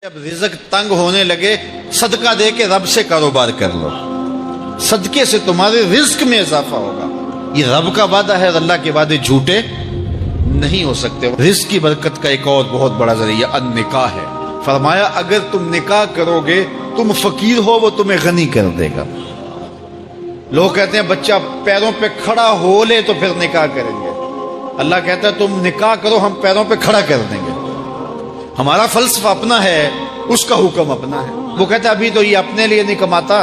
جب رزق تنگ ہونے لگے صدقہ دے کے رب سے کاروبار کر لو، صدقے سے تمہارے رزق میں اضافہ ہوگا۔ یہ رب کا وعدہ ہے اور اللہ کے وعدے جھوٹے نہیں ہو سکتے۔ رزق کی برکت کا ایک اور بہت بڑا ذریعہ النکاح ہے۔ فرمایا اگر تم نکاح کرو گے، تم فقیر ہو وہ تمہیں غنی کر دے گا۔ لوگ کہتے ہیں بچہ پیروں پہ کھڑا ہو لے تو پھر نکاح کریں گے۔ اللہ کہتا ہے تم نکاح کرو، ہم پیروں پہ کھڑا کر دیں گے۔ ہمارا فلسفہ اپنا ہے، اس کا حکم اپنا ہے۔ وہ کہتا ہے ابھی تو یہ اپنے لیے نہیں کماتا،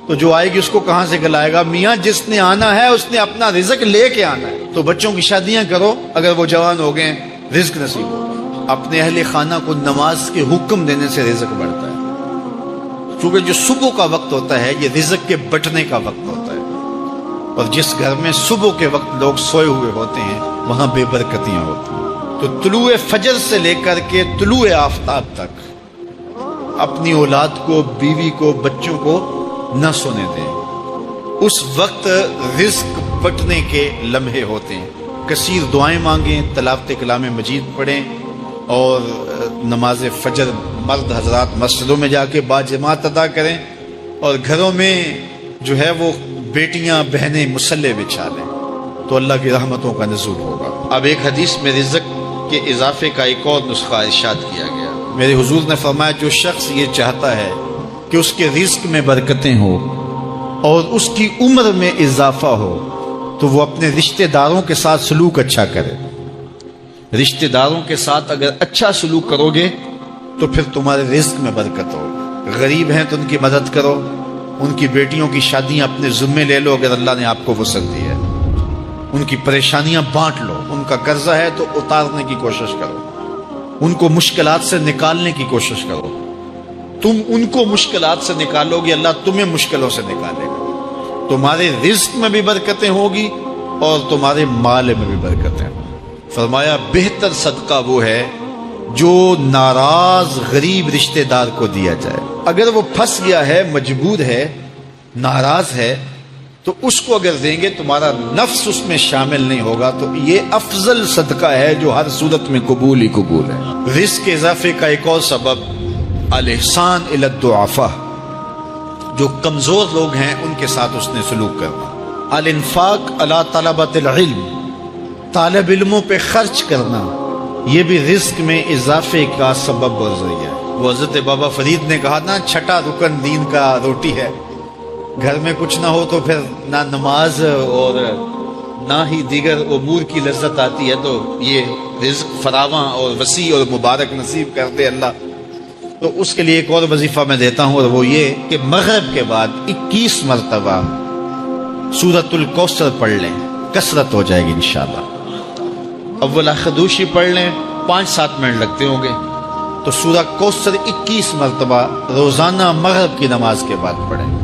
تو جو آئے گی اس کو کہاں سے کھلائے گا؟ میاں جس نے آنا ہے اس نے اپنا رزق لے کے آنا ہے۔ تو بچوں کی شادیاں کرو، اگر وہ جوان ہو گئے رزق نصیب ہو۔ اپنے اہل خانہ کو نماز کے حکم دینے سے رزق بڑھتا ہے، کیونکہ جو صبح کا وقت ہوتا ہے یہ رزق کے بٹنے کا وقت ہوتا ہے، اور جس گھر میں صبح کے وقت لوگ سوئے ہوئے ہوتے ہیں وہاں بے برکتیاں ہوتی ہیں۔ تو طلوع فجر سے لے کر کے طلوع آفتاب تک اپنی اولاد کو، بیوی کو، بچوں کو نہ سونے دیں۔ اس وقت رزق بٹنے کے لمحے ہوتے ہیں۔ کثیر دعائیں مانگیں، تلاوت کلام مجید پڑھیں، اور نماز فجر مرد حضرات مسجدوں میں جا کے باجماعت ادا کریں، اور گھروں میں جو ہے وہ بیٹیاں بہنیں مصلی بچھا لیں، تو اللہ کی رحمتوں کا نزول ہوگا۔ اب ایک حدیث میں رزق کے اضافے کا ایک اور نسخہ ارشاد کیا گیا۔ میرے حضور نے فرمایا جو شخص یہ چاہتا ہے کہ اس کے رزق میں برکتیں ہو اور اس کی عمر میں اضافہ ہو تو وہ اپنے رشتہ داروں کے ساتھ سلوک اچھا کرے۔ رشتہ داروں کے ساتھ اگر اچھا سلوک کرو گے تو پھر تمہارے رزق میں برکت ہو۔ غریب ہیں تو ان کی مدد کرو، ان کی بیٹیوں کی شادیاں اپنے ذمے لے لو اگر اللہ نے آپ کو وسعت دی ہے، ان کی پریشانیاں بانٹ لو، ان کا قرضہ ہے تو اتارنے کی کوشش کرو، ان کو مشکلات سے نکالنے کی کوشش کرو۔ تم ان کو مشکلات سے نکالو گے، اللہ تمہیں مشکلوں سے نکالے گا۔ تمہارے رزق میں بھی برکتیں ہوگی اور تمہارے مال میں بھی برکتیں ہوں۔ فرمایا بہتر صدقہ وہ ہے جو ناراض غریب رشتہ دار کو دیا جائے۔ اگر وہ پھنس گیا ہے، مجبور ہے، ناراض ہے، تو اس کو اگر دیں گے تمہارا نفس اس میں شامل نہیں ہوگا، تو یہ افضل صدقہ ہے جو ہر صورت میں قبول ہی قبول ہے۔ رزق کے اضافے کا ایک اور سبب الاحسان الی الضعفاء، جو کمزور لوگ ہیں ان کے ساتھ اس نے سلوک کرنا۔ الانفاق علی طلبۃ العلم، طالب علموں پہ خرچ کرنا، یہ بھی رزق میں اضافے کا سبب اور ذریعہ ہے۔ وہ حضرت بابا فرید نے کہا نا چھٹا رکن دین کا روٹی ہے۔ گھر میں کچھ نہ ہو تو پھر نہ نماز اور نہ ہی دیگر امور کی لذت آتی ہے، تو یہ رزق فراواں اور وسیع اور مبارک نصیب کر دے اللہ۔ تو اس کے لیے ایک اور وظیفہ میں دیتا ہوں، اور وہ یہ کہ مغرب کے بعد 21 مرتبہ سورۃ الکوثر پڑھ لیں، کثرت ہو جائے گی انشاءاللہ۔ اول خدوشی پڑھ لیں، 5-7 منٹ لگتے ہوں گے، تو سورہ کوثر 21 مرتبہ روزانہ مغرب کی نماز کے بعد پڑھیں۔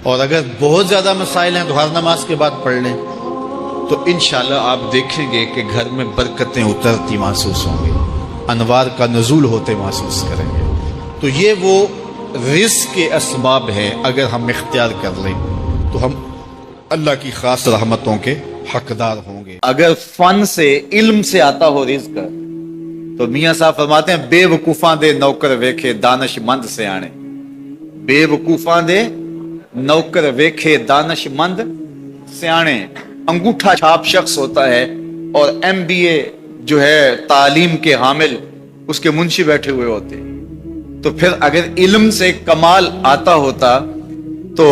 اور اگر بہت زیادہ مسائل ہیں تو ہر نماز کے بعد پڑھ لیں، تو انشاءاللہ آپ دیکھیں گے کہ گھر میں برکتیں اترتی محسوس ہوں گی، انوار کا نزول ہوتے محسوس کریں گے۔ تو یہ وہ رزق کے اسباب ہیں، اگر ہم اختیار کر لیں تو ہم اللہ کی خاص رحمتوں کے حقدار ہوں گے۔ اگر فن سے، علم سے آتا ہو رزق، تو میاں صاحب فرماتے ہیں بے وقوفاں دے نوکر ویکھے دانش مند سے آنے۔ بے وقوفاں دے نوکر ویکھے دانش مند سیانے۔ انگوٹھا چھاپ شخص ہوتا ہے اور MBA جو ہے تعلیم کے حامل، اس کے منشی بیٹھے ہوئے ہوتے ہیں، تو پھر اگر علم سے کمال آتا ہوتا تو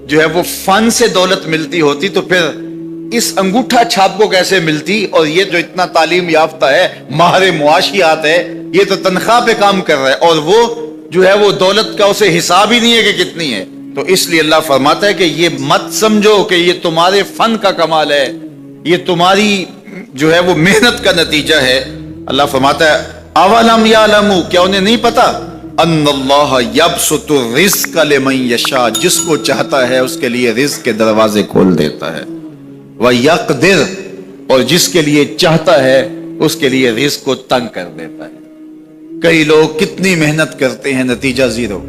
جو ہے وہ فن سے دولت ملتی ہوتی، تو پھر اس انگوٹھا چھاپ کو کیسے ملتی؟ اور یہ جو اتنا تعلیم یافتہ ہے، ماہر معاشیات ہے، یہ تو تنخواہ پہ کام کر رہا ہے، اور وہ جو ہے وہ دولت کا اسے حساب ہی نہیں ہے کہ کتنی ہے۔ تو اس لیے اللہ فرماتا ہے کہ یہ مت سمجھو کہ یہ تمہارے فن کا کمال ہے، یہ تمہاری جو ہے وہ محنت کا نتیجہ ہے۔ اللہ فرماتا ہے اولم یعلموا، کیا انہیں نہیں پتا؟ ان اللہ یبسط الرزق لمن یشاء، جس کو چاہتا ہے اس کے لیے رزق کے دروازے کھول دیتا ہے، وَيَقْدِرْ، اور جس کے لیے چاہتا ہے اس کے لیے رزق کو تنگ کر دیتا ہے۔ کئی لوگ کتنی محنت کرتے ہیں، نتیجہ زیرو،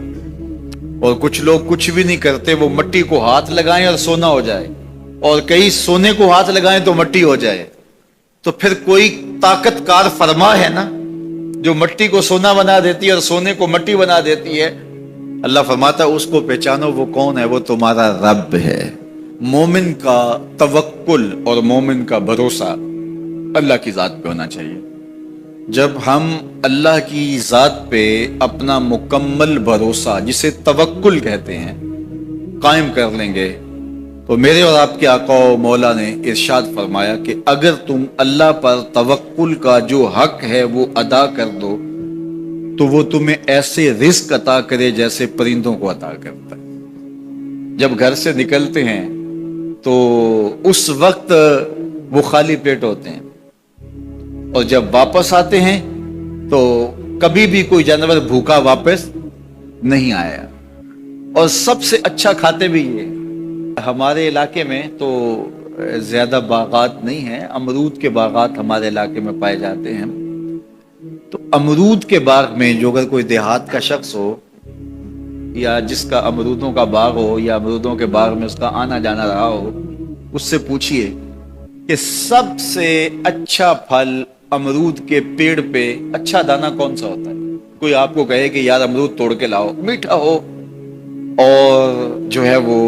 اور کچھ لوگ کچھ بھی نہیں کرتے، وہ مٹی کو ہاتھ لگائیں اور سونا ہو جائے، اور کئی سونے کو ہاتھ لگائیں تو مٹی ہو جائے۔ تو پھر کوئی طاقت کار فرما ہے نا، جو مٹی کو سونا بنا دیتی ہے اور سونے کو مٹی بنا دیتی ہے، اللہ فرماتا ہے اس کو پہچانو، وہ کون ہے؟ وہ تمہارا رب ہے۔ مومن کا توکل اور مومن کا بھروسہ اللہ کی ذات پہ ہونا چاہیے۔ جب ہم اللہ کی ذات پہ اپنا مکمل بھروسہ، جسے توکل کہتے ہیں، قائم کر لیں گے تو میرے اور آپ کے آقا و مولا نے ارشاد فرمایا کہ اگر تم اللہ پر توکل کا جو حق ہے وہ ادا کر دو تو وہ تمہیں ایسے رزق عطا کرے جیسے پرندوں کو عطا کرتا ہے۔ جب گھر سے نکلتے ہیں تو اس وقت وہ خالی پیٹ ہوتے ہیں، اور جب واپس آتے ہیں تو کبھی بھی کوئی جانور بھوکا واپس نہیں آیا، اور سب سے اچھا کھاتے بھی یہ۔ ہمارے علاقے میں تو زیادہ باغات نہیں ہیں، امرود کے باغات ہمارے علاقے میں پائے جاتے ہیں۔ تو امرود کے باغ میں جو اگر کوئی دیہات کا شخص ہو یا جس کا امرودوں کا باغ ہو یا امرودوں کے باغ میں اس کا آنا جانا رہا ہو، اس سے پوچھئے کہ سب سے اچھا پھل امرود کے پیڑ پہ اچھا دانہ کون سا ہوتا ہے؟ کوئی آپ کو کہے کہ یار امرود توڑ کے لاؤ، میٹھا ہو اور جو ہے وہ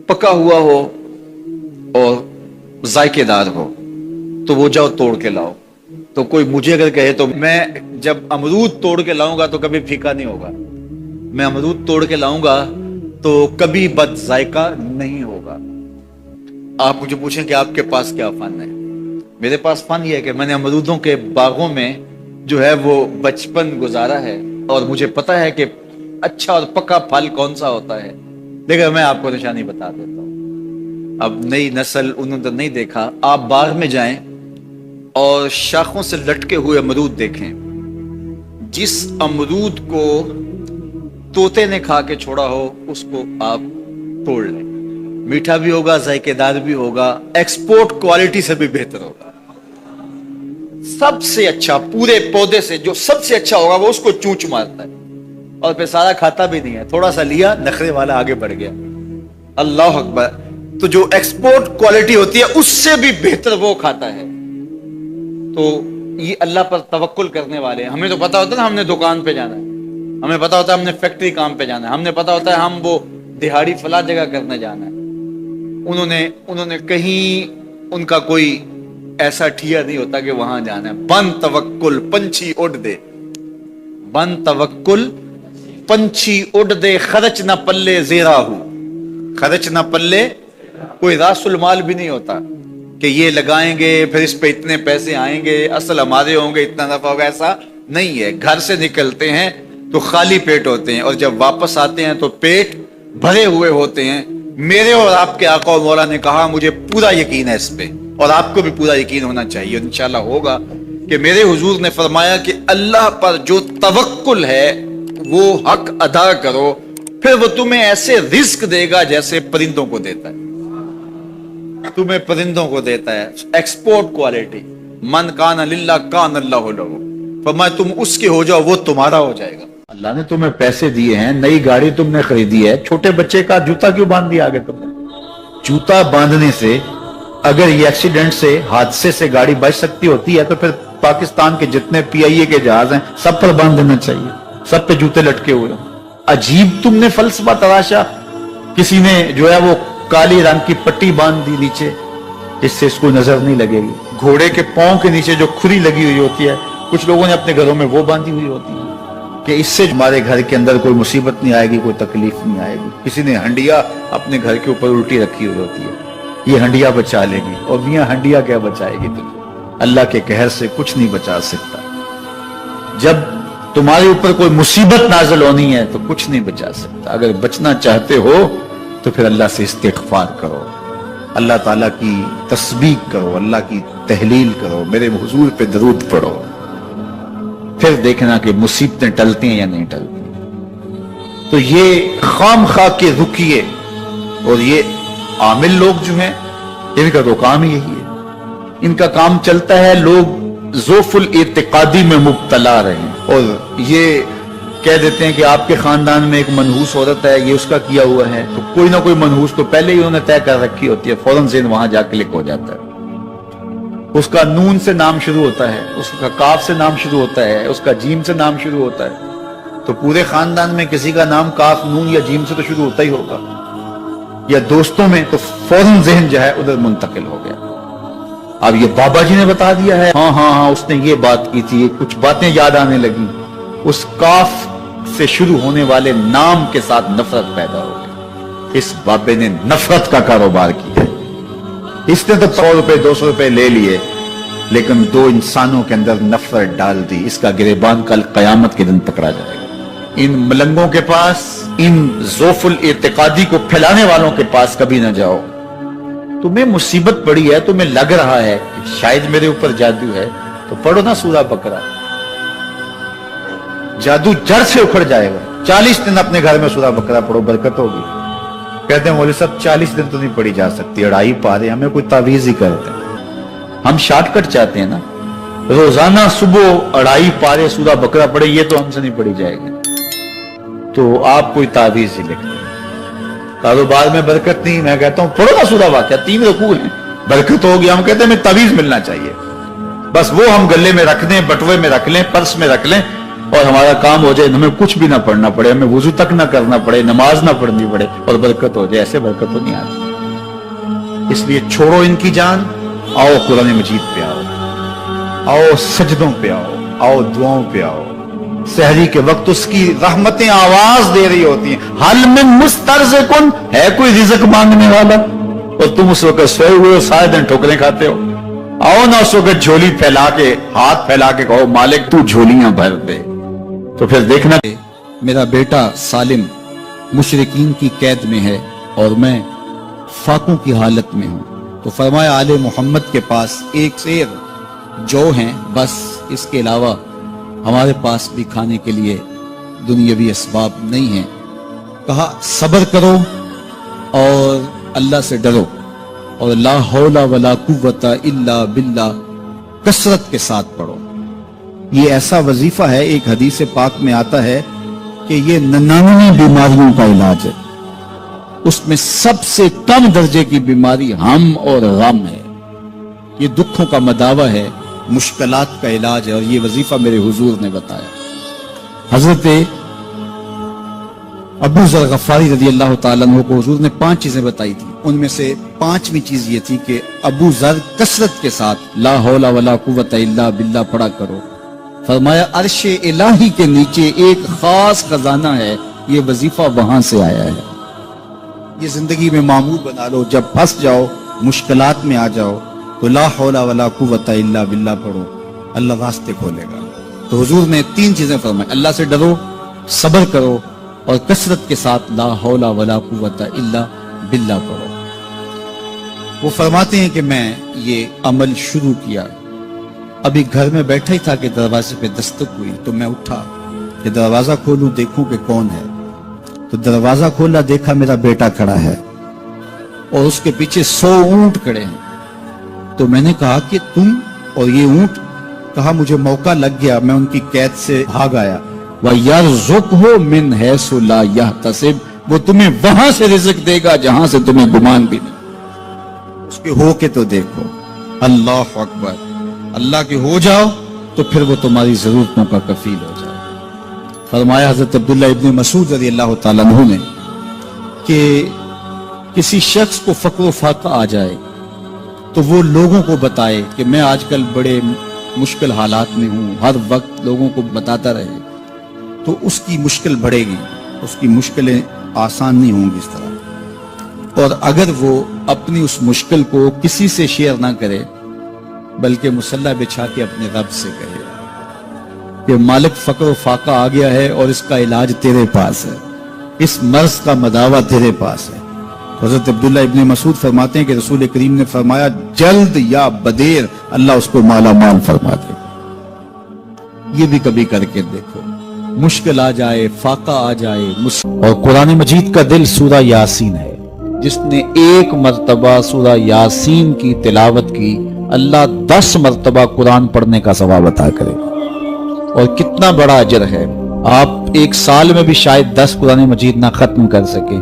پکا ہوا ہو اور ذائقے دار ہو تو وہ جاؤ توڑ کے لاؤ۔ تو کوئی مجھے اگر کہے تو میں جب امرود توڑ کے لاؤں گا تو کبھی پھیکا نہیں ہوگا، میں امرود توڑ کے لاؤں گا تو کبھی بد ذائقہ نہیں ہوگا۔ آپ مجھے پوچھیں کہ آپ کے پاس کیا فن ہے؟ میرے پاس فن یہ ہے کہ میں نے امرودوں کے باغوں میں جو ہے وہ بچپن گزارا ہے، اور مجھے پتا ہے کہ اچھا اور پکا پھل کون سا ہوتا ہے۔ لیکن میں آپ کو نشانی بتا دیتا ہوں، اب نئی نسل انہوں نے نہیں دیکھا، آپ باغ میں جائیں اور شاخوں سے لٹکے ہوئے امرود دیکھیں، جس امرود کو طوطے نے کھا کے چھوڑا ہو اس کو آپ توڑ لیں، میٹھا بھی ہوگا، ذائقے دار بھی ہوگا، ایکسپورٹ کوالٹی سے بھی بہتر ہوگا۔ سب سے اچھا پورے پودے سے جو سب سے اچھا ہوگا وہ اس کو چونچ مارتا ہے اور پھر سارا کھاتا بھی نہیں ہے، تھوڑا سا لیا، نخرے والا آگے بڑھ گیا۔ اللہ اکبر۔ تو جو ایکسپورٹ کوالٹی ہوتی ہے اس سے بھی بہتر وہ کھاتا ہے۔ تو یہ اللہ پر توکل کرنے والے ہیں۔ ہمیں تو پتا ہوتا ہے نا ہم نے دکان پہ جانا ہے، ہمیں پتا ہوتا ہے ہم نے فیکٹری کام پہ جانا ہے، ہم نے پتا ہوتا ہے ہم وہ دہاڑی فلاں جگہ کرنے جانا ہے۔ انہوں نے کہیں ان کا کوئی ایسا ٹھیا نہیں ہوتا کہ وہاں جانا ہے۔ بن توکل پنچھی اڑ دے، بن توکل پنچھی اڑ دے، خرچ نہ پلے زیرا ہو، خرچ نہ پلے، کوئی راس المال بھی نہیں ہوتا کہ یہ لگائیں گے پھر اس پہ اتنے پیسے آئیں گے، اصل ہمارے ہوں گے، اتنا نفع ہوگا، ایسا نہیں ہے۔ گھر سے نکلتے ہیں تو خالی پیٹ ہوتے ہیں اور جب واپس آتے ہیں تو پیٹ بھرے ہوئے ہوتے ہیں۔ میرے اور آپ کے آقا و مولا نے کہا، مجھے پورا یقین ہے اس پہ، اور آپ کو بھی پورا یقین ہونا چاہیے، انشاءاللہ ہوگا، کہ میرے حضور نے فرمایا کہ اللہ پر جو توکل ہے وہ حق ادا کرو، پھر وہ تمہیں ایسے رزق دے گا جیسے پرندوں کو دیتا ہے، تمہیں پرندوں کو دیتا ہے۔ ایکسپورٹ کوالٹی، من کان للہ کان اللہ لہ، فرمایا تم اس کے ہو جاؤ وہ تمہارا ہو جائے گا۔ اللہ نے تمہیں پیسے دیے ہیں، نئی گاڑی تم نے خریدی ہے، چھوٹے بچے کا جوتا کیوں باندھ دیا آگے تم نے؟ جوتا باندھنے سے اگر یہ ایکسیڈنٹ سے، حادثے سے گاڑی بچ سکتی ہوتی ہے تو پھر پاکستان کے جتنے پی آئی اے کے جہاز ہیں سب پر باندھ دینا چاہیے، سب پہ جوتے لٹکے ہوئے ہوں۔ عجیب تم نے فلسفہ تراشا، کسی نے جو ہے وہ کالی رنگ کی پٹی باندھ دی نیچے جس سے اس کو نظر نہیں لگے گی۔ گھوڑے کے پاؤں کے نیچے جو کھری لگی ہوئی ہوتی ہے کچھ لوگوں نے اپنے گھروں میں وہ باندھی ہوئی ہوتی ہے کہ اس سے ہمارے گھر کے اندر کوئی مصیبت نہیں آئے گی، کوئی تکلیف نہیں آئے گی۔ کسی نے ہنڈیا اپنے گھر کے اوپر الٹی رکھی ہوئی ہوتی ہے، یہ ہنڈیا بچا لے گی، اور میاں ہنڈیا کیا بچائے گی تمہیں؟ اللہ کے قہر سے کچھ نہیں بچا سکتا۔ جب تمہارے اوپر کوئی مصیبت نازل ہونی ہے تو کچھ نہیں بچا سکتا۔ اگر بچنا چاہتے ہو تو پھر اللہ سے استغفار کرو، اللہ تعالیٰ کی تسبیح کرو، اللہ کی تحلیل کرو، میرے حضور پہ درود پڑھو، پھر دیکھنا کہ مصیبتیں ٹلتی ہیں یا نہیں ٹلتی۔ تو یہ خام خواہ کے رکیے، اور یہ عامل لوگ جو ہیں ان کا تو کام ہی یہی ہے، ان کا کام چلتا ہے لوگ ذوف الاعتقادی میں مبتلا رہے، اور یہ کہہ دیتے ہیں کہ آپ کے خاندان میں ایک منحوس عورت ہے، یہ اس کا کیا ہوا ہے، تو کوئی نہ کوئی منحوس تو پہلے ہی انہوں نے طے کر رکھی ہوتی ہے، فوراً ذہن وہاں جا کلک ہو جاتا ہے۔ اس کا نون سے نام شروع ہوتا ہے، اس کا کاف سے نام شروع ہوتا ہے، اس کا جیم سے نام شروع ہوتا ہے، تو پورے خاندان میں کسی کا نام کاف، نون یا جیم سے تو شروع ہوتا ہی ہوگا، یا دوستوں میں، تو فوراً ذہن جو ہے ادھر منتقل ہو گیا۔ اب یہ بابا جی نے بتا دیا ہے، ہاں ہاں ہاں اس نے یہ بات کی تھی، کچھ باتیں یاد آنے لگی، اس کاف سے شروع ہونے والے نام کے ساتھ نفرت پیدا ہو گئی۔ اس بابے نے نفرت کا کاروبار کیا، اس نے تو 100 روپے 200 روپے لے لیے، لیکن دو انسانوں کے اندر نفرت ڈال دی۔ اس کا گریبان کل قیامت کے دن پکڑا جائے گا۔ ان ملنگوں کے پاس، ان ذوف الاعتقادی کو پھیلانے والوں کے پاس کبھی نہ جاؤ۔ تمہیں مصیبت پڑی ہے، تمہیں لگ رہا ہے کہ شاید میرے اوپر جادو ہے، تو پڑھو نا سورہ بقرہ، جادو جڑ سے اکھڑ جائے گا۔ 40 دن اپنے گھر میں سورہ بقرہ پڑھو، برکت ہوگی۔ کہتے ہیں مولوی صاحب 40 دن تو نہیں پڑھی جا سکتی، 2.5 پارے، ہمیں کوئی تعویذ ہی کرتے ہیں۔ ہم شارٹ کٹ چاہتے ہیں نا، روزانہ صبح 2.5 پارے سورہ بقرہ پڑھے، یہ تو ہم سے نہیں پڑھی جائے گی، تو آپ کوئی تعویذ ہی لکھتے ہیں۔ کاروبار میں برکت نہیں، میں کہتا ہوں پڑھو نا سورہ واقعہ، 3 رکوع ہیں، برکت ہوگی۔ ہم کہتے ہیں ہمیں تعویذ ملنا چاہیے، بس وہ ہم گلے میں رکھ دیں، بٹوے میں رکھ لیں، پرس میں رکھ لیں، اور ہمارا کام ہو جائے، ہمیں کچھ بھی نہ پڑھنا پڑے، ہمیں وضو تک نہ کرنا پڑے، نماز نہ پڑھنی پڑے، اور برکت ہو جائے۔ ایسے برکت تو نہیں آتی۔ اس لیے چھوڑو ان کی جان، آؤ قرآن مجید پہ آؤ سجدوں پہ آؤ دعاؤں پہ آؤ۔ سحری کے وقت اس کی رحمتیں آواز دے رہی ہوتی ہیں، حل من مسترزقن، ہے کوئی رزق مانگنے والا؟ اور تم اس وقت سوئے ہوئے سارے دن ٹھوکریں کھاتے ہو۔ آؤ نا اس وقت جھولی پھیلا کے، ہاتھ پھیلا کے کہو مالک تو جھولیاں بھر دے، تو پھر دیکھنا میرا بیٹا سالم مشرکین کی قید میں ہے اور میں فاقوں کی حالت میں ہوں، تو فرمایا آل محمد کے پاس ایک سیر جو ہیں، بس اس کے علاوہ ہمارے پاس بھی کھانے کے لیے دنیاوی اسباب نہیں ہیں۔ کہا صبر کرو اور اللہ سے ڈرو، اور لا حول ولا قوت الا باللہ کثرت کے ساتھ پڑھو۔ یہ ایسا وظیفہ ہے، ایک حدیث پاک میں آتا ہے کہ یہ 99 بیماریوں کا علاج ہے، اس میں سب سے کم درجے کی بیماری ہم اور غم ہے۔ یہ دکھوں کا مداوع ہے، مشکلات کا علاج ہے، اور یہ وظیفہ میرے حضور نے بتایا۔ حضرت ابو ذر غفاری رضی اللہ تعالیٰ عنہ کو حضور نے 5 چیزیں بتائی تھی، ان میں سے 5ویں چیز یہ تھی کہ ابو ذر کثرت کے ساتھ لا حول ولا قوت الا باللہ پڑھا کرو۔ فرمایا عرش الہی کے نیچے ایک خاص خزانہ ہے، یہ وظیفہ وہاں سے آیا ہے۔ یہ زندگی میں معمول بنا لو، جب پھنس جاؤ، مشکلات میں آ جاؤ، تو لا حول ولا قوت الا باللہ پڑھو، اللہ راستے کھولے گا۔ تو حضور نے 3 چیزیں فرمائی، اللہ سے ڈرو، صبر کرو، اور کثرت کے ساتھ لا حول ولا قوت الا باللہ پڑھو۔ وہ فرماتے ہیں کہ میں یہ عمل شروع کیا، ابھی گھر میں بیٹھا ہی تھا کہ دروازے پہ دستک ہوئی، تو میں اٹھا کہ دروازہ کھولوں دیکھوں کہ کون ہے، تو دروازہ کھولا، دیکھا میرا بیٹا کھڑا ہے اور اس کے پیچھے 100 اونٹ کھڑے ہیں۔ تو میں نے کہا کہ تم اور یہ اونٹ؟ کہا مجھے موقع لگ گیا، میں ان کی قید سے بھاگ آیا۔ وَيَرْزُقْهُ مِنْ حَيْثُ لَا يَحْتَسِبُ، وہ تمہیں وہاں سے رزق دے گا جہاں سے تمہیں گمان بھی نہیں۔ اس کے ہو کے تو دیکھو، اللہ اکبر، اللہ کے ہو جاؤ تو پھر وہ تمہاری ضرورتوں کا کفیل ہو جائے۔ فرمایا حضرت عبداللہ ابن مسعود رضی اللہ تعالیٰ عنہ نے کہ کسی شخص کو فقر و فاقہ آ جائے تو وہ لوگوں کو بتائے کہ میں آج کل بڑے مشکل حالات میں ہوں، ہر وقت لوگوں کو بتاتا رہے، تو اس کی مشکل بڑھے گی، اس کی مشکلیں آسان نہیں ہوں گی اس طرح۔ اور اگر وہ اپنی اس مشکل کو کسی سے شیئر نہ کرے بلکہ مصلی بچھا کے اپنے رب سے کہے کہ مالک فقر و فاقہ آ گیا ہے اور اس کا علاج تیرے پاس ہے، اس مرض کا مداوع تیرے پاس ہے۔ حضرت عبداللہ ابن مسعود فرماتے ہیں کہ رسول کریم نے فرمایا جلد یا بدیر اللہ اس کو مالا مال فرما دے۔ یہ بھی کبھی کر کے دیکھو، مشکل آ جائے، فاقہ آ جائے۔ اور قرآن مجید کا دل سورہ یاسین ہے، جس نے 1 مرتبہ سورہ یاسین کی تلاوت کی، اللہ 10 مرتبہ قرآن پڑھنے کا ثواب عطا کرے۔ اور کتنا بڑا اجر ہے، آپ 1 سال میں بھی شاید 10 قرآن مجید نہ ختم کر سکے،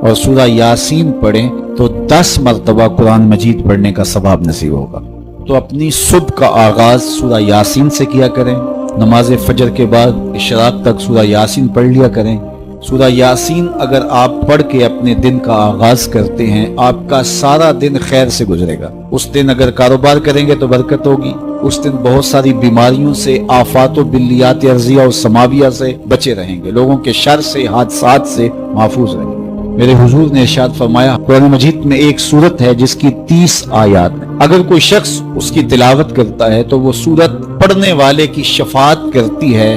اور سورہ یاسین پڑھیں تو 10 مرتبہ قرآن مجید پڑھنے کا ثواب نصیب ہوگا۔ تو اپنی صبح کا آغاز سورہ یاسین سے کیا کریں، نماز فجر کے بعد اشراق تک سورہ یاسین پڑھ لیا کریں۔ سورہ یاسین اگر آپ پڑھ کے اپنے دن کا آغاز کرتے ہیں، آپ کا سارا دن خیر سے گزرے گا۔ اس دن اگر کاروبار کریں گے تو برکت ہوگی، اس دن بہت ساری بیماریوں سے، آفات و بلیات ارضیہ اور سماویہ سے بچے رہیں گے، لوگوں کے شر سے، حادثات سے محفوظ رہیں گے۔ میرے حضور نے ارشاد فرمایا، قرآن مجید میں ایک سورت ہے جس کی 30 آیات ہیں، اگر کوئی شخص اس کی تلاوت کرتا ہے تو وہ سورت پڑھنے والے کی شفاعت کرتی ہے،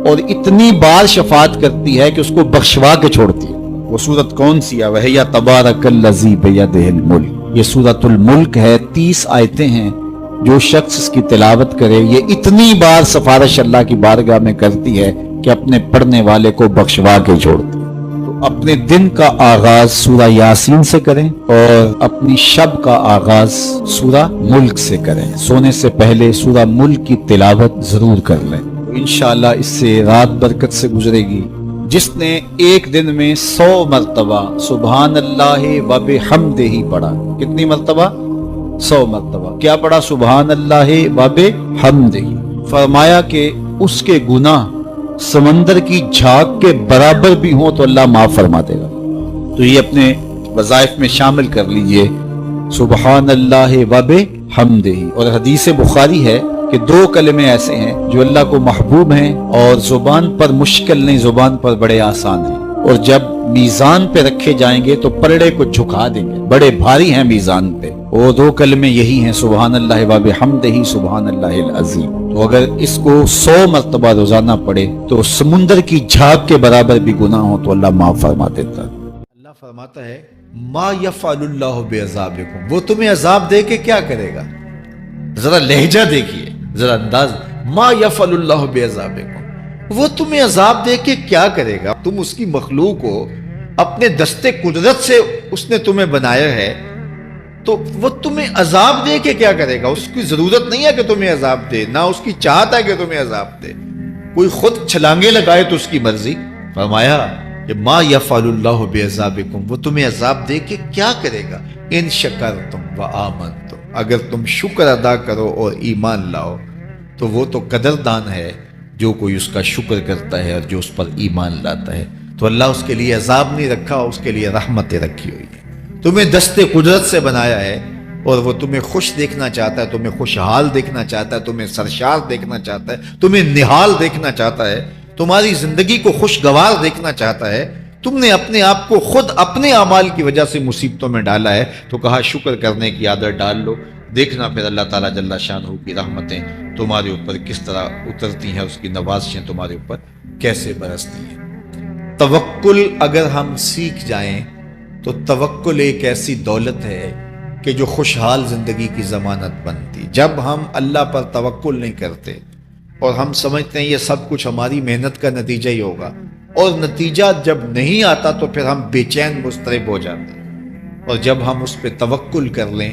اور اتنی بار شفاعت کرتی ہے کہ اس کو بخشوا کے چھوڑتی ہے۔ وہ سورت کون سی ہے؟ وَهِيَ تَبَارَكَ الَّذِي بِيَدِهِ الْمُلْكُ، یہ سورۃ الملک ہے، 30 آیتیں ہیں۔ جو شخص اس کی تلاوت کرے، یہ اتنی بار سفارش اللہ کی بارگاہ میں کرتی ہے کہ اپنے پڑھنے والے کو بخشوا کے چھوڑتی ہے۔ تو اپنے دن کا آغاز سورہ یاسین سے کریں اور اپنی شب کا آغاز سورہ ملک سے کریں۔ سونے سے پہلے سورہ ملک کی تلاوت ضرور کر لیں، انشاءاللہ اس سے رات برکت سے گزرے گی۔ جس نے ایک دن میں 100 مرتبہ سبحان اللہ و بحمدہ پڑھا، کتنی مرتبہ؟ 100 مرتبہ۔ کیا پڑھا؟ سبحان اللہ و بحمدہ۔ فرمایا کہ اس کے گناہ سمندر کی جھاگ کے برابر بھی ہوں تو اللہ معاف فرما دے گا۔ تو یہ اپنے وظائف میں شامل کر لیجئے، سبحان اللہ و بحمدہ۔ اور حدیث بخاری ہے کہ 2 کلمے ایسے ہیں جو اللہ کو محبوب ہیں اور زبان پر مشکل نہیں، زبان پر بڑے آسان ہیں، اور جب میزان پہ رکھے جائیں گے تو پلڑے کو جھکا دیں گے، بڑے بھاری ہیں میزان پہ۔ وہ 2 کلمے یہی ہیں، سبحان اللہ و بحمدہ، سبحان اللہ العظیم۔ تو اگر اس کو 100 مرتبہ روزانہ پڑھے تو سمندر کی جھاگ کے برابر بھی گناہ ہو تو اللہ معاف فرما دیتا ہے۔ اللہ فرماتا ہے ما یفعل اللہ بعذابکم، وہ تمہیں عذاب دے کے کیا کرے گا؟ ذرا لہجہ دیکھیے، ذرا انداز، ما یفعل اللہ بعذابکم، وہ تمہیں عذاب دے کے کیا کرے گا؟ تم اس کی مخلوق ہو، اپنے دستے قدرت سے اس نے تمہیں بنایا ہے، تو وہ تمہیں عذاب دے کے کیا کرے گا؟ اس کی ضرورت نہیں ہے کہ تمہیں عذاب دے، نہ اس کی چاہت ہے کہ تمہیں عذاب دے، کوئی خود چھلانگے لگائے تو اس کی مرضی۔ فرمایا کہ ما یفعل اللہ بعذابکم، وہ تمہیں عذاب دے کے کیا کرے گا؟ ان شکرتم وآمنتم، اگر تم شکر ادا کرو اور ایمان لاؤ تو وہ تو قدردان ہے جو کوئی اس کا شکر کرتا ہے اور جو اس پر ایمان لاتا ہے۔ تو اللہ اس کے لیے عذاب نہیں رکھا، اس کے لیے رحمتیں رکھی ہوئی ہیں۔ تمہیں دست قدرت سے بنایا ہے اور وہ تمہیں خوش دیکھنا چاہتا ہے، تمہیں خوشحال دیکھنا چاہتا ہے، تمہیں سرشار دیکھنا چاہتا ہے، تمہیں نہال دیکھنا چاہتا ہے، تمہاری زندگی کو خوشگوار دیکھنا چاہتا ہے۔ تم نے اپنے آپ کو خود اپنے اعمال کی وجہ سے مصیبتوں میں ڈالا ہے، تو کہا شکر کرنے کی عادت ڈال لو، دیکھنا پھر اللہ تعالیٰ جل شانہ کی رحمتیں تمہارے اوپر کس طرح اترتی ہیں، اس کی نوازشیں تمہارے اوپر کیسے برستی ہیں۔ توکل اگر ہم سیکھ جائیں تو توکل ایک ایسی دولت ہے کہ جو خوشحال زندگی کی ضمانت بنتی۔ جب ہم اللہ پر توکل نہیں کرتے اور ہم سمجھتے ہیں یہ سب کچھ ہماری محنت کا نتیجہ ہی ہوگا، اور نتیجہ جب نہیں آتا تو پھر ہم بے چین مضطرب ہو جاتے ہیں۔ اور جب ہم اس پہ توکل کر لیں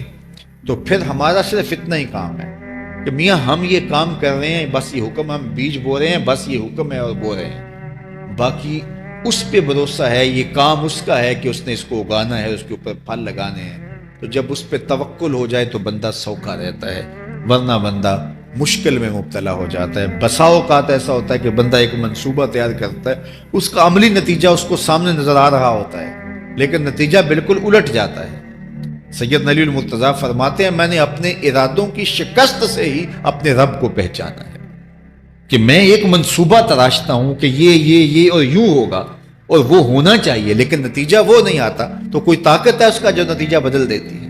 تو پھر ہمارا صرف اتنا ہی کام ہے کہ میاں ہم یہ کام کر رہے ہیں، بس یہ حکم، ہم بیج بو رہے ہیں، بس یہ حکم ہے اور بو رہے ہیں، باقی اس پہ بھروسہ ہے، یہ کام اس کا ہے کہ اس نے اس کو اگانا ہے، اس کے اوپر پھل لگانے ہیں۔ تو جب اس پہ توکل ہو جائے تو بندہ سوکھا رہتا ہے، ورنہ بندہ مشکل میں مبتلا ہو جاتا ہے۔ بسا اوقات ایسا ہوتا ہے کہ بندہ ایک منصوبہ تیار کرتا ہے، اس کا عملی نتیجہ اس کو سامنے نظر آ رہا ہوتا ہے، لیکن نتیجہ بالکل الٹ جاتا ہے۔ سید علی المرتضیٰ فرماتے ہیں میں نے اپنے ارادوں کی شکست سے ہی اپنے رب کو پہچانا ہے، کہ میں ایک منصوبہ تراشتا ہوں کہ یہ اور یوں ہوگا اور وہ ہونا چاہیے، لیکن نتیجہ وہ نہیں آتا، تو کوئی طاقت ہے اس کا جو نتیجہ بدل دیتی ہے۔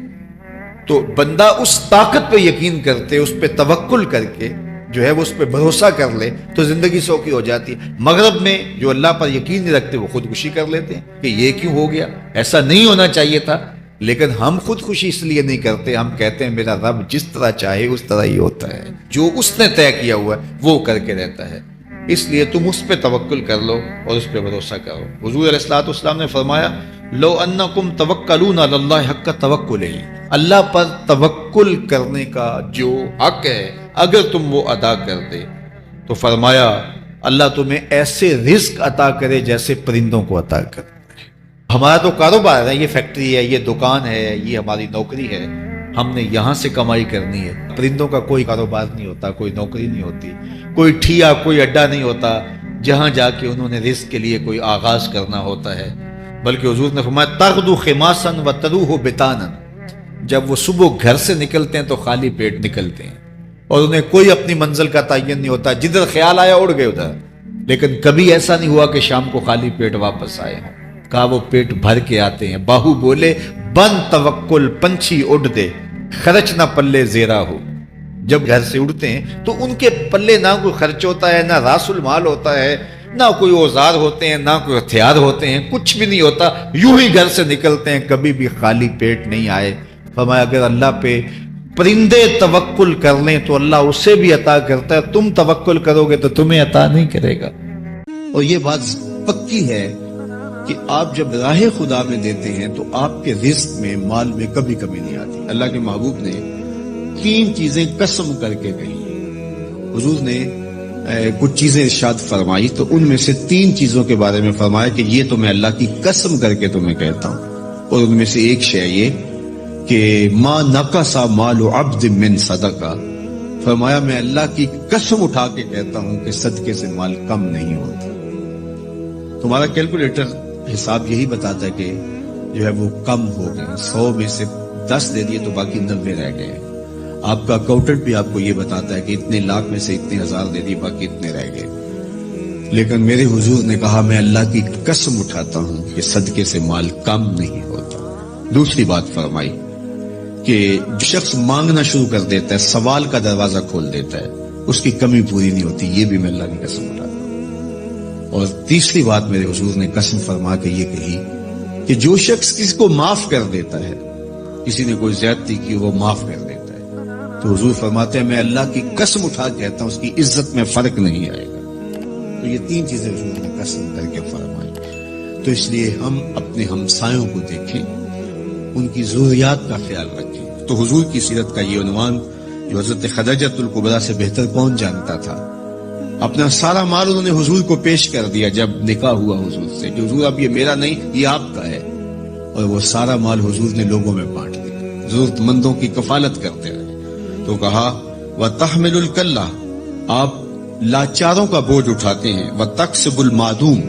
تو بندہ اس طاقت پہ یقین کرتے، اس پہ توکل کر کے جو ہے وہ اس پہ بھروسہ کر لے تو زندگی سوکھی ہو جاتی ہے۔ مغرب میں جو اللہ پر یقین نہیں رکھتے وہ خودکشی کر لیتے ہیں کہ یہ کیوں ہو گیا، ایسا نہیں ہونا چاہیے تھا، لیکن ہم خودکشی اس لیے نہیں کرتے، ہم کہتے ہیں میرا رب جس طرح چاہے اس طرح ہی ہوتا ہے، جو اس نے طے کیا ہوا ہے وہ کر کے رہتا ہے۔ اس لیے تم اس پہ توکل کر لو اور اس پہ بھروسہ کرو۔ حضور علیہ الصلوۃ والسلام نے فرمایا لو انکم توکلون علی اللہ حق توکلہ، اللہ پر توکل کرنے کا جو حق ہے اگر تم وہ ادا کر دے تو فرمایا اللہ تمہیں ایسے رزق عطا کرے جیسے پرندوں کو عطا کرے۔ ہمارا تو کاروبار ہے، یہ فیکٹری ہے، یہ دکان ہے، یہ ہماری نوکری ہے، ہم نے یہاں سے کمائی کرنی ہے. پرندوں کا کوئی کاروبار نہیں ہوتا, کوئی نوکری نہیں ہوتی, کوئی ٹھیا, کوئی اڈا نہیں ہوتا جہاں جا کے انہوں نے رزق کے لیے کوئی آغاز کرنا ہوتا ہے. بلکہ حضور نے فرمایا تغدو خماسا وتروح بطانا, جب وہ صبح گھر سے نکلتے ہیں تو خالی پیٹ نکلتے ہیں اور انہیں کوئی اپنی منزل کا تعین نہیں ہوتا, جدھر خیال آیا اڑ گئے ادھر. لیکن کبھی ایسا نہیں ہوا کہ شام کو خالی پیٹ واپس آئے ہیں. کہا وہ پیٹ بھر کے آتے ہیں. باہو بولے بن توکل پنچھی اڑ دے, خرچ نہ پلے زیرا ہو. جب گھر سے اڑتے ہیں تو ان کے پلے نہ کوئی خرچ ہوتا ہے, نہ راس المال ہوتا ہے, نہ کوئی اوزار ہوتے ہیں, نہ کوئی ہتھیار ہوتے ہیں, کچھ بھی نہیں ہوتا, یوں ہی گھر سے نکلتے ہیں, کبھی بھی خالی پیٹ نہیں آئے. فرمایا اگر اللہ پہ پرندے توکل کر لیں تو اللہ اسے بھی عطا کرتا ہے, تم توکل کرو گے تو تمہیں عطا نہیں کرے گا. اور یہ بات پکی ہے کہ آپ جب راہ خدا میں دیتے ہیں تو آپ کے رزق میں, مال میں کبھی کمی نہیں آتی. اللہ کے محبوب نے 3 چیزیں قسم کر کے کہی. حضور نے کچھ چیزیں ارشاد فرمائی تو ان میں سے 3 چیزوں کے بارے میں فرمایا کہ یہ تو میں اللہ کی قسم کر کے تمہیں کہتا ہوں. اور ان میں سے ایک شے یہ کہ ما نقصا مال عبد من صدقہ. فرمایا میں اللہ کی قسم اٹھا کے کہتا ہوں کہ صدقے سے مال کم نہیں ہوتا. تمہارا کیلکولیٹر حساب یہی بتاتا ہے کہ جو ہے وہ کم ہو گئے, 100 میں سے 10 دے دیے تو باقی 90 رہ گئے. آپ کا اکاؤنٹنٹ بھی آپ کو یہ بتاتا ہے کہ اتنے لاکھ میں سے اتنے ہزار دے دیے, باقی اتنے رہ گئے. لیکن میرے حضور نے کہا میں اللہ کی قسم اٹھاتا ہوں کہ صدقے سے مال کم نہیں ہوتا. دوسری بات فرمائی کہ جو شخص مانگنا شروع کر دیتا ہے, سوال کا دروازہ کھول دیتا ہے, اس کی کمی پوری نہیں ہوتی. یہ بھی میں اللہ کی قسم اٹھاتا ہوں. اور تیسری بات میرے حضور نے قسم فرما کے یہ کہی کہ جو شخص کسی کو معاف کر دیتا ہے, کسی نے کوئی زیادتی کی وہ معاف کر دیتا ہے, تو حضور فرماتے ہیں میں اللہ کی قسم اٹھا کے کہتا ہوں اس کی عزت میں فرق نہیں آئے گا. تو یہ 3 چیزیں حضور نے قسم کر کے فرمائی. تو اس لیے ہم اپنے ہمسایوں کو دیکھیں, ان کی ضروریات کا خیال رکھیں. تو حضور کی سیرت کا یہ عنوان جو حضرت خدیجہ الکبریٰ سے بہتر کون جانتا تھا, اپنا سارا مال انہوں نے حضور کو پیش کر دیا جب نکاح ہوا حضور سے کہ حضور اب یہ میرا نہیں یہ آپ کا ہے. اور وہ سارا مال حضور نے لوگوں میں بانٹ دیا, ضرورت مندوں کی کفالت کرتے رہے. تو کہا وَتَحْمِلُ الْكَلَّةَ, آپ لاچاروں کا بوجھ اٹھاتے ہیں, وَتَقْسِبُ الْمَعْدُومَ,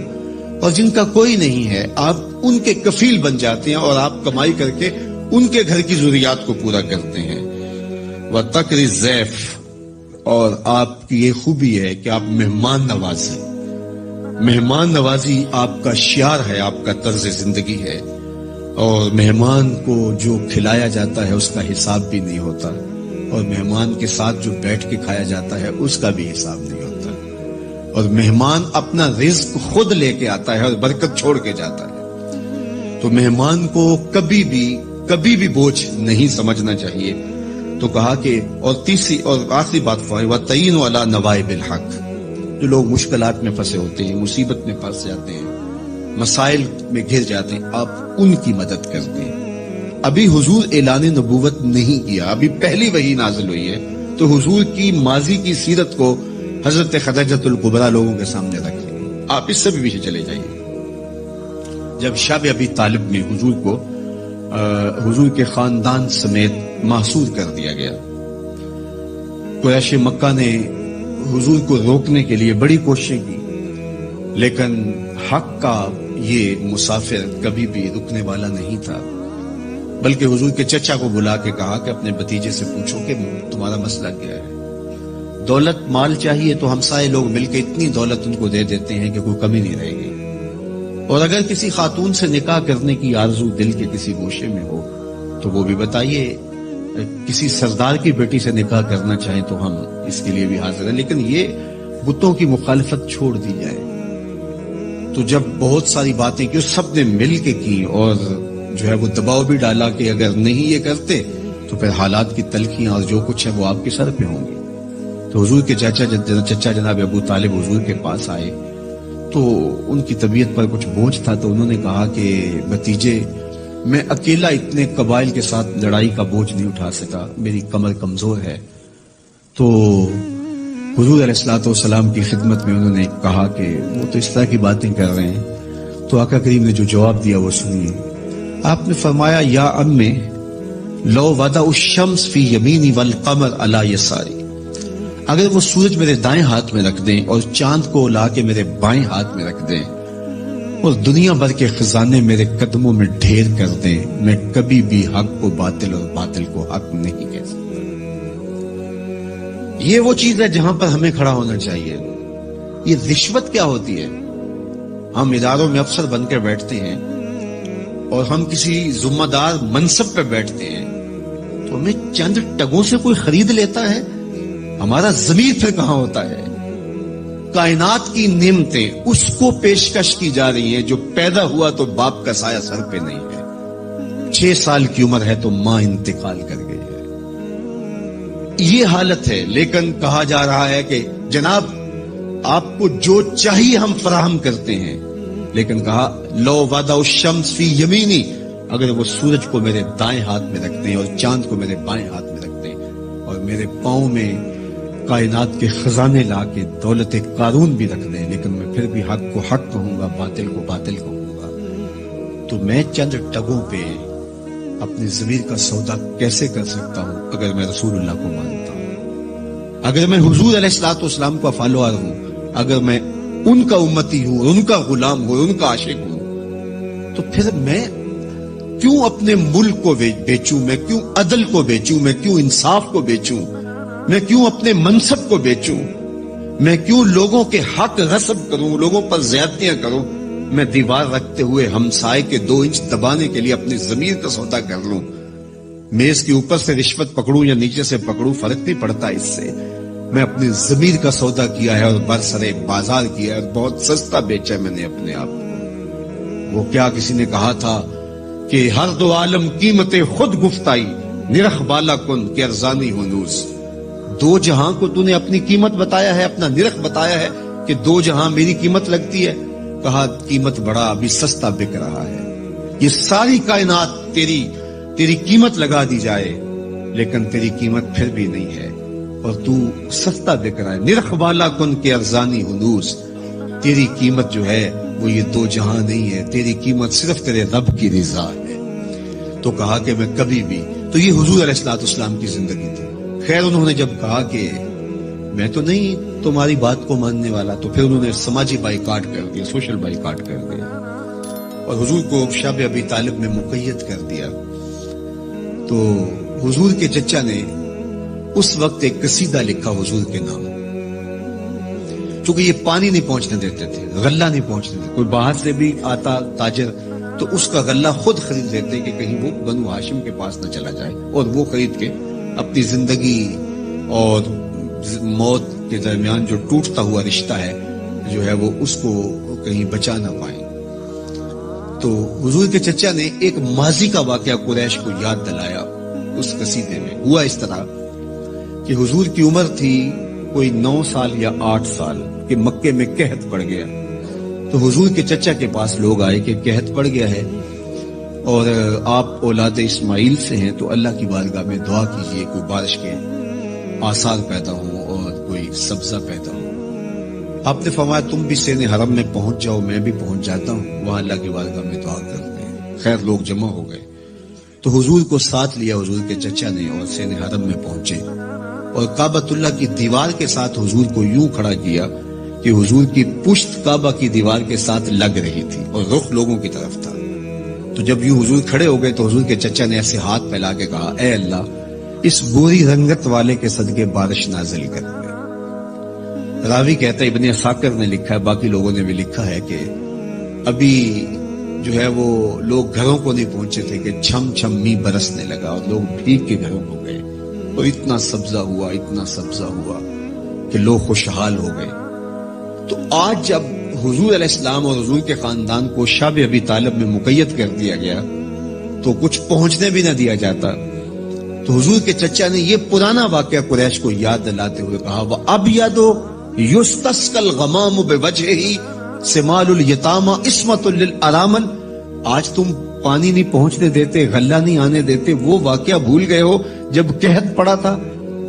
اور جن کا کوئی نہیں ہے آپ ان کے کفیل بن جاتے ہیں اور آپ کمائی کر کے ان کے گھر کی ضروریات کو پورا کرتے ہیں. وَتَقْرِ الضَّيْفَ, اور آپ کی یہ خوبی ہے کہ آپ مہمان نواز ہیں. مہمان نوازی آپ کا شعار ہے, آپ کا طرز زندگی ہے. اور مہمان کو جو کھلایا جاتا ہے اس کا حساب بھی نہیں ہوتا, اور مہمان کے ساتھ جو بیٹھ کے کھایا جاتا ہے اس کا بھی حساب نہیں ہوتا. اور مہمان اپنا رزق خود لے کے آتا ہے اور برکت چھوڑ کے جاتا ہے. تو مہمان کو کبھی بھی بوجھ نہیں سمجھنا چاہیے. تو کہا کہ اور تیسری اور آخری بات فرمائی وَتَعِينُ عَلَى نَوَائِبِ الْحَقِّ, جو لوگ مشکلات میں پھنسے ہوتے ہیں, مصیبت میں پھنس جاتے ہیں, مسائل میں گھر جاتے ہیں, آپ ان کی مدد کرتے ہیں. ابھی حضور اعلان نبوت نہیں کیا, ابھی پہلی وحی نازل ہوئی ہے, تو حضور کی ماضی کی سیرت کو حضرت خدیجہ الکبریٰ لوگوں کے سامنے رکھیں. آپ اس سے بھی پیچھے چلے جائیے. جب شب ابی طالب میں حضور کو حضور کے خاندان سمیت محصور کر دیا گیا, قریش مکہ نے حضور کو روکنے کے لیے بڑی کوششیں کی, لیکن حق کا یہ مسافر کبھی بھی رکنے والا نہیں تھا. بلکہ حضور کے چچا کو بلا کے کہا کہ اپنے بھتیجے سے پوچھو کہ تمہارا مسئلہ کیا ہے. دولت مال چاہیے تو ہمسائے لوگ مل کے اتنی دولت ان کو دے دیتے ہیں کہ کوئی کمی نہیں رہے گی. اور اگر کسی خاتون سے نکاح کرنے کی آرزو دل کے کسی گوشے میں ہو تو وہ بھی بتائیے. کسی سردار کی بیٹی سے نکاح کرنا چاہیں تو ہم اس کے لیے بھی حاضر ہیں, لیکن یہ بتوں کی مخالفت چھوڑ دی جائے. تو جب بہت ساری باتیں کی سب نے مل کے کی اور جو ہے وہ دباؤ بھی ڈالا کہ اگر نہیں یہ کرتے تو پھر حالات کی تلخیاں اور جو کچھ ہے وہ آپ کے سر پہ ہوں گی. تو حضور کے چچا جناب ابو طالب حضور کے پاس آئے تو ان کی طبیعت پر کچھ بوجھ تھا, تو انہوں نے کہا کہ بھتیجے میں اکیلا اتنے قبائل کے ساتھ لڑائی کا بوجھ نہیں اٹھا سکا, میری کمر کمزور ہے. تو حضور علیہ الصلوۃ والسلام کی خدمت میں انہوں نے کہا کہ وہ تو اس طرح کی باتیں کر رہے ہیں. تو آقا کریم نے جو جواب دیا وہ سنیے. آپ نے فرمایا یا لو وضع الشمس فی یمینی والقمر علی یساری، اگر وہ سورج میرے دائیں ہاتھ میں رکھ دیں اور چاند کو لا کے میرے بائیں ہاتھ میں رکھ دیں اور دنیا بھر کے خزانے میرے قدموں میں ڈھیر کر دیں، میں کبھی بھی حق کو باطل اور باطل کو حق نہیں کہہ سکتا۔ یہ وہ چیز ہے جہاں پر ہمیں کھڑا ہونا چاہیے۔ یہ رشوت کیا ہوتی ہے؟ ہم اداروں میں افسر بن کے بیٹھتے ہیں اور ہم کسی ذمہ دار منصب پہ بیٹھتے ہیں تو ہمیں چند ٹگوں سے کوئی خرید لیتا ہے، ہمارا ضمیر پھر کہاں ہوتا ہے؟ کائنات کی نعمتیں اس کو پیشکش کی جا رہی ہیں جو پیدا ہوا تو باپ کا سایہ سر پہ نہیں ہے، 6 سال کی عمر ہے تو ماں انتقال کر گئی ہے، یہ حالت ہے۔ لیکن کہا جا رہا ہے کہ جناب آپ کو جو چاہیے ہم فراہم کرتے ہیں، لیکن کہا لو وضع الشمس فی یمینی، اگر وہ سورج کو میرے دائیں ہاتھ میں رکھ دیں اور چاند کو میرے بائیں ہاتھ میں رکھ دیں اور میرے پاؤں میں کائنات کے خزانے لا کے دولت قارون بھی رکھ دیں، لیکن میں پھر بھی حق کو حق کہوں گا، باطل کو باطل کہوں گا، تو میں چند ٹگوں پہ اپنے ضمیر کا سودا کیسے کر سکتا ہوں اگر میں رسول اللہ کو مانتا ہوں، اگر میں حضور علیہ الصلوۃ والسلام کا فالوور ہوں، اگر میں ان کا امتی ہوں، ان کا غلام ہوں، ان کا عاشق ہوں، تو پھر میں کیوں اپنے ملک کو بیچوں، میں کیوں عدل کو بیچوں، میں کیوں انصاف کو بیچوں، میں کیوں اپنے منصب کو بیچوں، میں کیوں لوگوں کے حق غصب کروں، لوگوں پر زیادتیاں کروں، میں دیوار رکھتے ہوئے ہمسائے کے 2 انچ دبانے کے لیے اپنے ضمیر کا سودا کر لوں، میز کے اوپر سے رشوت پکڑوں یا نیچے سے پکڑوں، فرق نہیں پڑتا اس سے، میں اپنے ضمیر کا سودا کیا ہے اور برسرے بازار کیا ہے اور بہت سستا بیچا ہے میں نے اپنے آپ کو۔ وہ کیا کسی نے کہا تھا کہ ہر دو عالم قیمت خود گفتائی، نرخ بالا کن کہ ارزانی ہنوز، 2 جہاں کو تو نے اپنی قیمت بتایا ہے، اپنا نرخ بتایا ہے کہ 2 جہاں میری قیمت لگتی ہے، کہا قیمت بڑا ابھی سستا بک رہا ہے، یہ ساری کائنات تیری قیمت لگا دی جائے لیکن تیری قیمت پھر بھی نہیں ہے اور تو سستا بک رہا ہے، نرخ بالا کن کہ ارزانی ہنوز، تیری قیمت جو ہے وہ یہ 2 جہاں نہیں ہے، تیری قیمت صرف تیرے رب کی رضا ہے۔ تو کہا کہ میں کبھی بھی، تو یہ حضور علیہ الصلوۃ والسلام کی زندگی تھی۔ خیر انہوں نے جب کہا کہ میں تو نہیں تمہاری بات کو ماننے والا، تو پھر انہوں نے سماجی بائیکاٹ کر دیا، سوشل بائیکاٹ کر دیا اور حضور کو شب ابی طالب میں مقید کر دیا۔ تو حضور کے چچا نے اس وقت ایک قصیدہ لکھا حضور کے نام، چونکہ یہ پانی نہیں پہنچنے دیتے تھے، غلہ نہیں پہنچنے دیتے، کوئی باہر سے بھی آتا تاجر تو اس کا غلہ خود خرید لیتے کہ کہیں وہ بنو ہاشم کے پاس نہ چلا جائے، اور وہ خرید کے اپنی زندگی اور موت کے درمیان جو ٹوٹتا ہوا رشتہ ہے جو ہے وہ اس کو کہیں بچا نہ پائیں۔ تو حضور کے چچا نے ایک ماضی کا واقعہ قریش کو یاد دلایا اس قصیدے میں۔ ہوا اس طرح کہ حضور کی عمر تھی کوئی 9 سال یا 8 سال کہ مکے میں قحط پڑ گیا، تو حضور کے چچا کے پاس لوگ آئے کہ قحط پڑ گیا ہے اور آپ اولاد اسماعیل سے ہیں، تو اللہ کی بارگاہ میں دعا کیجئے کوئی بارش کے آثار پیدا ہوں اور کوئی سبزہ پیدا ہو۔ آپ نے فرمایا تم بھی سین حرم میں پہنچ جاؤ، میں بھی پہنچ جاتا ہوں، وہاں اللہ کی بارگاہ میں دعا کرتے ہیں۔ خیر لوگ جمع ہو گئے تو حضور کو ساتھ لیا حضور کے چچا نے اور سین حرم میں پہنچے اور کعبۃ اللہ کی دیوار کے ساتھ حضور کو یوں کھڑا کیا کہ حضور کی پشت کعبہ کی دیوار کے ساتھ لگ رہی تھی اور رخ لوگوں کی طرف تھا۔ تو جب یوں حضور کھڑے ہو گئے تو حضور کے چچا نے ایسے ہاتھ پھیلا کے کہا اے اللہ اس گوری رنگت والے کے صدقے بارش نازل کر دے۔ راوی کہتا ہے ابن عساکر نے لکھا ہے، باقی لوگوں نے بھی لکھا ہے کہ ابھی جو ہے وہ لوگ گھروں کو نہیں پہنچے تھے کہ چھم چھم می برسنے لگا اور لوگ بھیگ کے گھروں کو گئے اور اتنا سبزہ ہوا، اتنا سبزہ ہوا کہ لوگ خوشحال ہو گئے۔ تو آج جب حضور علیہ السلام اور حضور کے خاندان کو شب ابی طالب میں مقید کر دیا گیا تو کچھ پہنچنے بھی نہ دیا جاتا، تو حضور کے چچا نے یہ پرانا واقعہ قریش کو یاد دلاتے ہوئے کہا وَأَبْيَضُ يُسْتَسْقَى الْغَمَامُ بِوَجْهِهِ سِمَالُ الْيَتَامَى عِصْمَةٌ لِلْأَرَامِلِ، آج تم پانی نہیں پہنچنے دیتے، غلہ نہیں آنے دیتے، وہ واقعہ بھول گئے ہو جب قحط پڑا تھا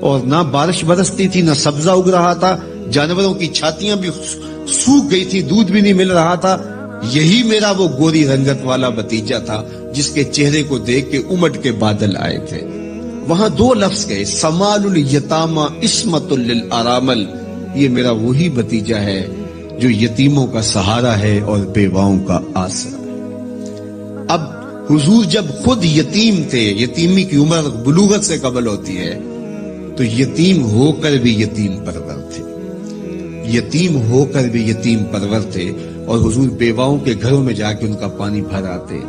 اور نہ بارش برستی تھی نہ سبزہ اگ رہا تھا، جانوروں کی چھاتیاں بھی سوکھ گئی تھی، دودھ بھی نہیں مل رہا تھا، یہی میرا وہ گوری رنگت والا بھتیجا تھا جس کے چہرے کو دیکھ کے امٹ کے بادل آئے تھے. وہاں دو لفظ گئے, سمال الیتاما عصمت للارامل, یہ میرا وہی بھتیجا ہے جو یتیموں کا سہارا ہے اور بیواؤں کا آسرا ہے. اب حضور جب خود یتیم تھے, یتیمی کی عمر بلوغت سے قبل ہوتی ہے, تو یتیم ہو کر بھی یتیم پرور تھے, یتیم ہو کر بھی یتیم پرور تھے, اور حضور بیواؤں کے گھروں میں جا کے ان کا پانی بھر آتے,